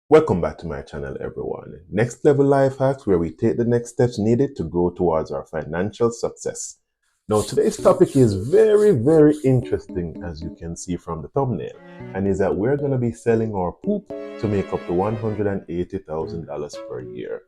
Welcome back to my channel, everyone. Next Level Life Hacks, where we take the next steps needed to grow towards our financial success. Now, today's topic is very interesting, as you can see from the thumbnail, and is that we're going to be selling our poop to make up to $180,000 per year.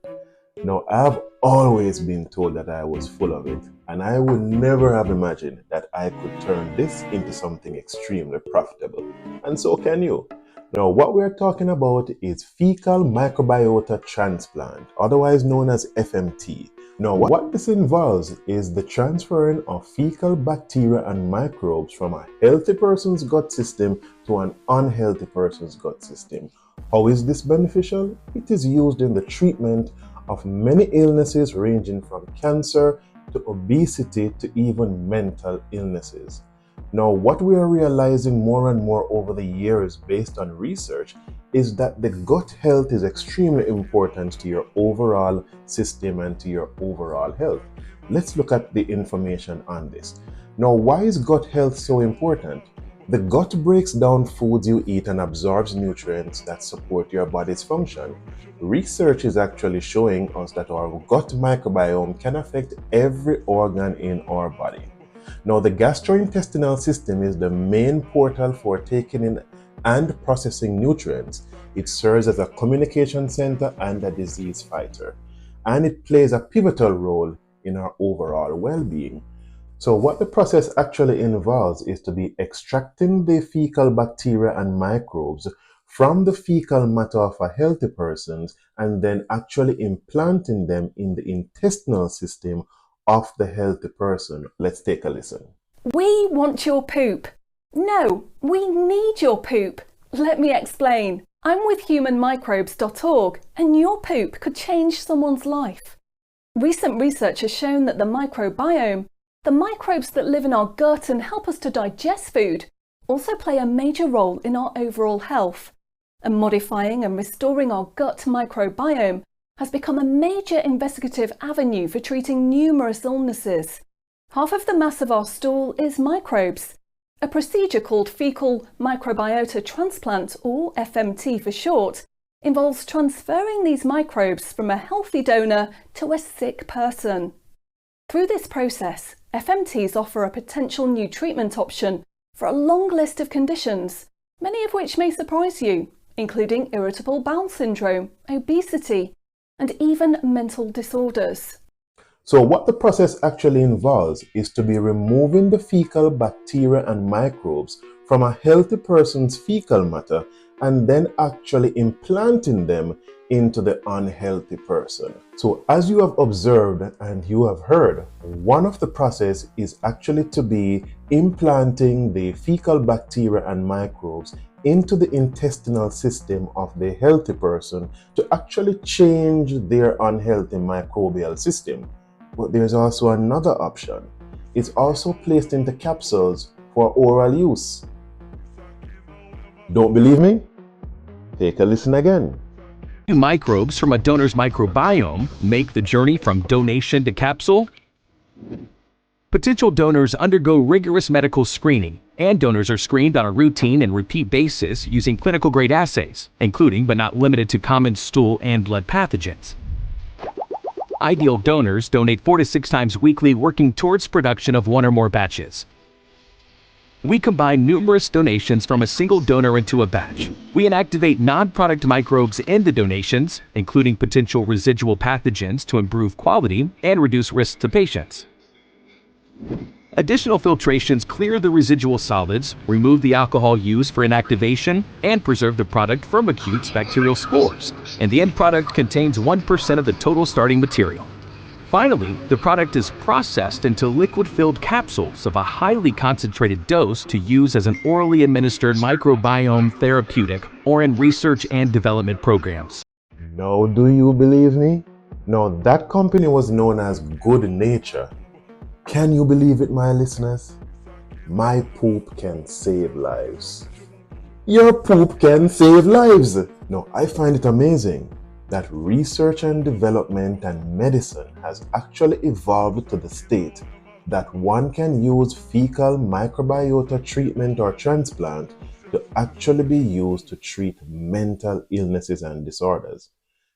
Now, I've always been told that I was full of it, and I would never have imagined that I could turn this into something extremely profitable. And so can you. Now, what we're talking about is fecal microbiota transplant, otherwise known as FMT. Now, what this involves is the transferring of fecal bacteria and microbes from a healthy person's gut system to an unhealthy person's gut system. How is this beneficial? It is used in the treatment of many illnesses ranging from cancer to obesity to even mental illnesses. Now, what we are realizing more and more over the years based on research is that the gut health is extremely important to your overall system and to your overall health. Let's look at the information on this. Now, why is gut health so important? The gut breaks down foods you eat and absorbs nutrients that support your body's function. Research is actually showing us that our gut microbiome can affect every organ in our body. Now, the gastrointestinal system is the main portal for taking in and processing nutrients. It serves as a communication center and a disease fighter, and it plays a pivotal role in our overall well-being. So what the process actually involves is to be extracting the fecal bacteria and microbes from the fecal matter of a healthy person and then actually implanting them in the intestinal system of the healthy person. Let's take a listen. We want your poop. No, we need your poop. Let me explain. I'm with humanmicrobes.org, and your poop could change someone's life. Recent research has shown that the microbiome, the microbes that live in our gut and help us to digest food, also play a major role in our overall health. And modifying and restoring our gut microbiome has become a major investigative avenue for treating numerous illnesses. Half of the mass of our stool is microbes. A procedure called fecal microbiota transplant, or FMT for short, involves transferring these microbes from a healthy donor to a sick person. Through this process, FMTs offer a potential new treatment option for a long list of conditions, many of which may surprise you, including irritable bowel syndrome, obesity, and even mental disorders. So what the process actually involves is to be removing the fecal bacteria and microbes from a healthy person's fecal matter and then actually implanting them into the unhealthy person. So as you have observed and you have heard, one of the process is actually to be implanting the fecal bacteria and microbes into the intestinal system of the healthy person to actually change their unhealthy microbial system. But there's also another option. It's also placed into capsules for oral use. Don't believe me? Take a listen again. Microbes from a donor's microbiome make the journey from donation to capsule. Potential donors undergo rigorous medical screening, and donors are screened on a routine and repeat basis using clinical-grade assays, including but not limited to common stool and blood pathogens. Ideal donors donate 4 to 6 times weekly, working towards production of 1 or more batches. We combine numerous donations from a single donor into a batch. We inactivate non-product microbes in the donations, including potential residual pathogens, to improve quality and reduce risk to patients. Additional filtrations clear the residual solids, remove the alcohol used for inactivation, and preserve the product from acute bacterial spores. And the end product contains 1% of the total starting material. Finally, the product is processed into liquid-filled capsules of a highly concentrated dose to use as an orally administered microbiome therapeutic or in research and development programs. Now, do you believe me? Now, that company was known as Good Nature. Can you believe it, my listeners? My poop can save lives. Your poop can save lives. Now, I find it amazing that research and development and medicine has actually evolved to the state that one can use fecal microbiota treatment or transplant to actually be used to treat mental illnesses and disorders.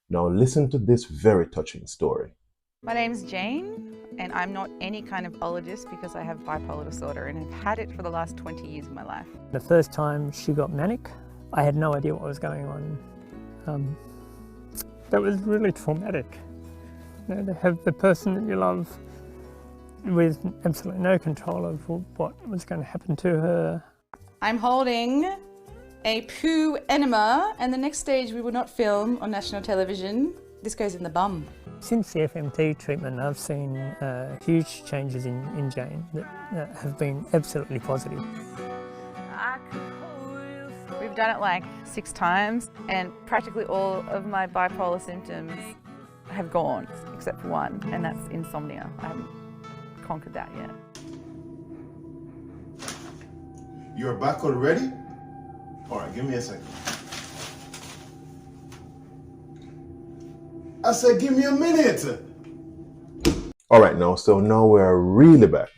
Now listen to this very touching story. My name's Jane, and I'm not any kind of ologist because I have bipolar disorder and have had it for the last 20 years of my life. The first time she got manic, I had no idea what was going on. That was really traumatic. You know, to have the person that you love with absolutely no control of what was going to happen to her. I'm holding a poo enema, and the next stage we will not film on national television. This goes in the bum. Since the FMT treatment, I've seen huge changes in Jane that have been absolutely positive. We've done it like 6 times, and practically all of my bipolar symptoms have gone, except for one, and that's insomnia. I haven't conquered that yet. You're back already? All right, give me a second. I said, give me a minute. All right, so now we're really back.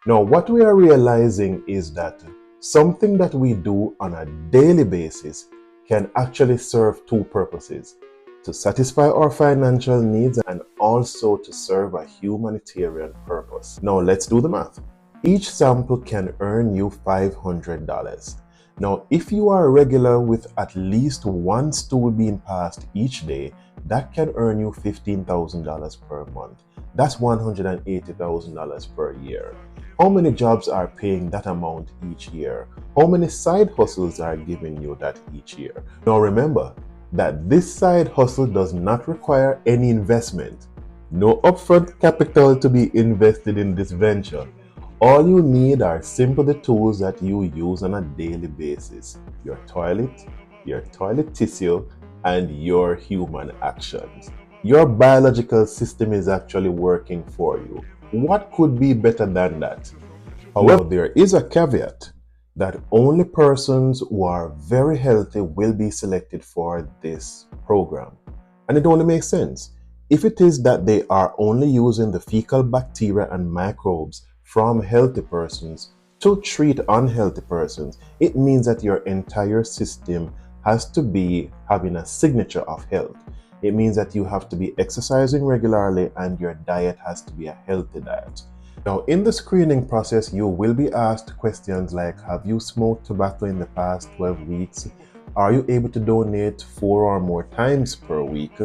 Now, what we are realizing is that something that we do on a daily basis can actually serve 2 purposes: to satisfy our financial needs and also to serve a humanitarian purpose. Now, let's do the math. Each sample can earn you $500. Now, if you are regular with at least 1 stool being passed each day, that can earn you $15,000 per month. That's $180,000 per year. How many jobs are paying that amount each year? How many side hustles are giving you that each year? Now remember that this side hustle does not require any investment. No upfront capital to be invested in this venture. All you need are simply the tools that you use on a daily basis: your toilet tissue, and your human actions. Your biological system is actually working for you. What could be better than that? However, there is a caveat that only persons who are very healthy will be selected for this program. And it only makes sense. If it is that they are only using the fecal bacteria and microbes from healthy persons to treat unhealthy persons, it means that your entire system has to be having a signature of health. It means that you have to be exercising regularly and your diet has to be a healthy diet. Now, in the screening process, you will be asked questions like, have you smoked tobacco in the past 12 weeks? Are you able to donate 4 or more times per week?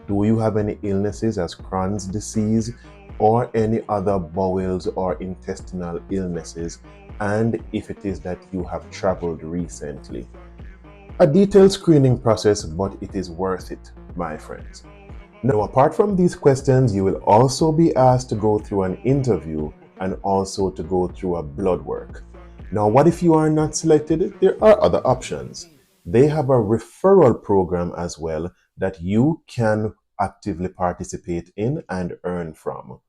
Do you have any illnesses as Crohn's disease or any other bowels or intestinal illnesses? And if it is that you have traveled recently. A detailed screening process, but it is worth it, my friends. Now, apart from these questions, you will also be asked to go through an interview and also to go through a blood work. Now, what if you are not selected? There are other options. They have a referral program as well that you can actively participate in and earn from.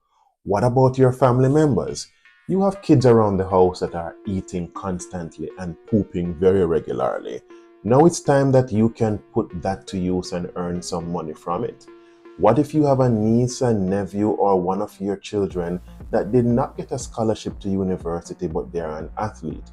What about your family members? You have kids around the house that are eating constantly and pooping very regularly. Now it's time that you can put that to use and earn some money from it. What if you have a niece and nephew or one of your children that did not get a scholarship to university but they are an athlete?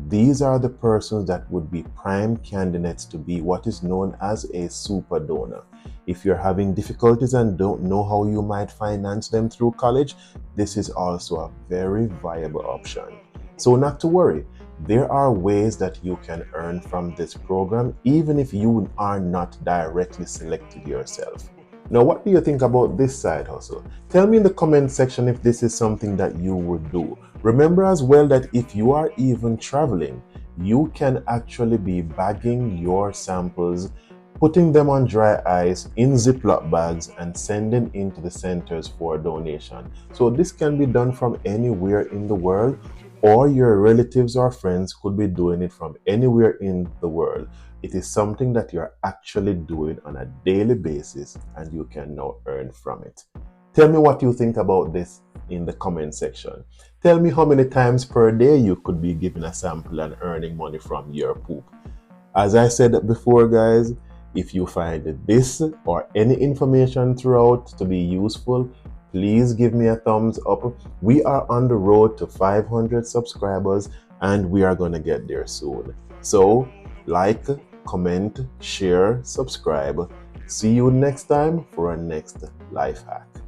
These are the persons that would be prime candidates to be what is known as a super donor. If you're having difficulties and don't know how you might finance them through college, this is also a very viable option. So not to worry, there are ways that you can earn from this program even if you are not directly selected yourself. Now, what do you think about this side hustle? Tell me in the comment section if this is something that you would do. Remember as well that if you are even traveling, you can actually be bagging your samples, putting them on dry ice in Ziploc bags and sending into the centers for donation. So this can be done from anywhere in the world, or your relatives or friends could be doing it from anywhere in the world. It is something that you're actually doing on a daily basis and you can now earn from it. Tell me what you think about this in the comment section. Tell me how many times per day you could be giving a sample and earning money from your poop. As I said before, guys, if you find this or any information throughout to be useful, please give me a thumbs up. We are on the road to 500 subscribers and we are going to get there soon. So, like, comment, share, subscribe. See you next time for our next life hack.